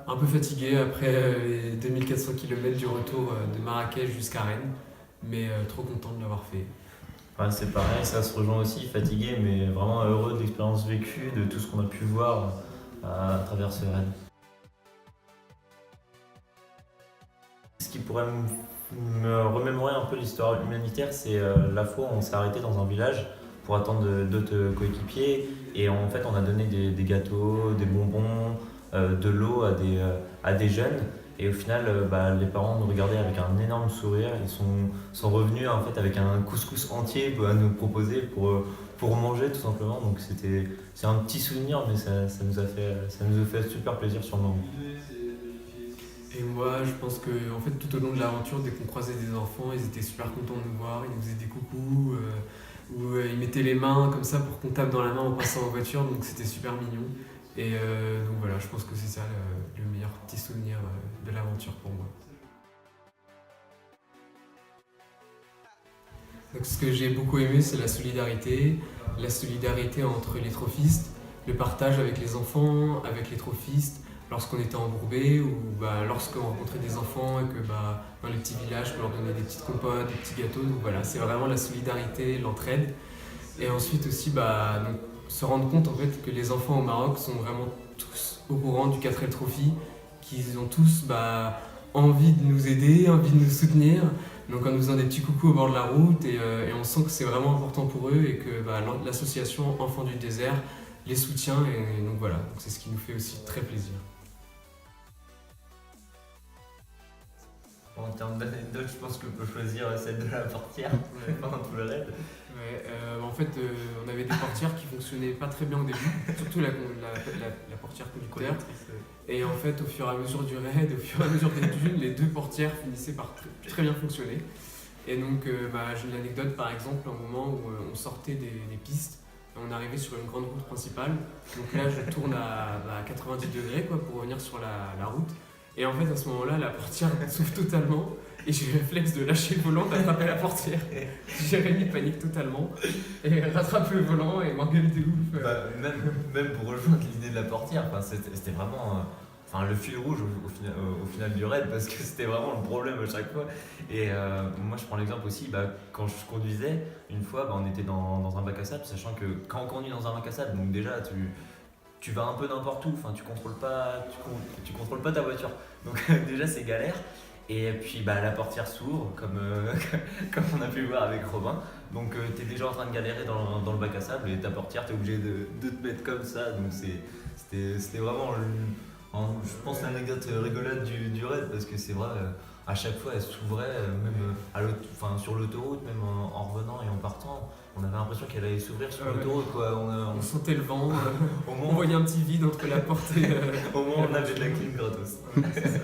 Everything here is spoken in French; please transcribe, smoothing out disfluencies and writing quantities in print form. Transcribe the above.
Un peu fatigué après les 2400 km du retour de Marrakech jusqu'à Rennes, mais trop content de l'avoir fait. Ouais, c'est pareil, ça se rejoint aussi, fatigué, mais vraiment heureux de l'expérience vécue, de tout ce qu'on a pu voir à travers ce raid. Ce qui pourrait me remémorer un peu l'histoire humanitaire, c'est la fois où on s'est arrêté dans un village pour attendre d'autres coéquipiers. Et en fait, on a donné des gâteaux, des bonbons, de l'eau à des jeunes. Et au final, les parents nous regardaient avec un énorme sourire. Sont revenus en fait avec un couscous entier à nous proposer pour manger tout simplement. Donc c'est un petit souvenir, mais ça nous a fait super plaisir sur le moment. Et moi, je pense que en fait, tout au long de l'aventure, dès qu'on croisait des enfants, ils étaient super contents de nous voir, ils nous faisaient des coucous, ou ils mettaient les mains comme ça pour qu'on tape dans la main en passant en voiture, donc c'était super mignon. Et donc voilà, je pense que c'est ça le meilleur petit souvenir de l'aventure pour moi. Donc ce que j'ai beaucoup aimé, c'est la solidarité entre les trophistes, le partage avec les enfants, avec les trophistes, lorsqu'on était embourbé ou lorsqu'on rencontrait des enfants et que dans les petits villages, on leur donnait des petites compotes, des petits gâteaux. Donc voilà, c'est vraiment la solidarité, l'entraide. Et ensuite aussi, donc, se rendre compte en fait que les enfants au Maroc sont vraiment tous au courant du 4L Trophy, qu'ils ont tous envie de nous aider, envie de nous soutenir. Donc en nous faisant des petits coucous au bord de la route et on sent que c'est vraiment important pour eux et que l'association Enfants du désert les soutient et donc voilà, donc c'est ce qui nous fait aussi très plaisir. En termes d'anecdotes, je pense que je peux choisir celle de la portière pendant tout le raid. Ouais, en fait, on avait des portières qui fonctionnaient pas très bien au début, surtout la portière conducteur. Et en fait, au fur et à mesure du raid, au fur et à mesure des dunes, les deux portières finissaient par très bien fonctionner. Et donc, j'ai une anecdote par exemple, un moment où on sortait des pistes, on arrivait sur une grande route principale. Donc là, je tourne à 90 degrés pour revenir sur la route. Et en fait, à ce moment-là, la portière s'ouvre totalement et j'ai le réflexe de lâcher le volant, d'attraper la portière. Jérémy panique totalement et rattrape le volant et m'engueule de ouf. Même pour rejoindre l'idée de la portière, c'était vraiment le fil rouge au final du raid parce que c'était vraiment le problème à chaque fois. Et moi, je prends l'exemple aussi, quand je conduisais, une fois, on était dans un bac à sable, sachant que quand on conduit dans un bac à sable, donc déjà, tu vas un peu n'importe où, tu contrôles pas ta voiture. Donc déjà c'est galère. Et puis la portière s'ouvre comme on a pu voir avec Robin. Donc tu es déjà en train de galérer dans le bac à sable et ta portière tu es obligé de te mettre comme ça. Donc c'était vraiment je pense l'anecdote rigolote du raid parce que c'est vrai à chaque fois elle s'ouvrait même sur l'autoroute, même en revenant et en partant. On avait l'impression qu'elle allait s'ouvrir sur l'autoroute quoi. On sentait le vent, au moins, on voyait un petit vide entre la porte et... au moins on avait de la clim gratos. Ouais, c'est ça.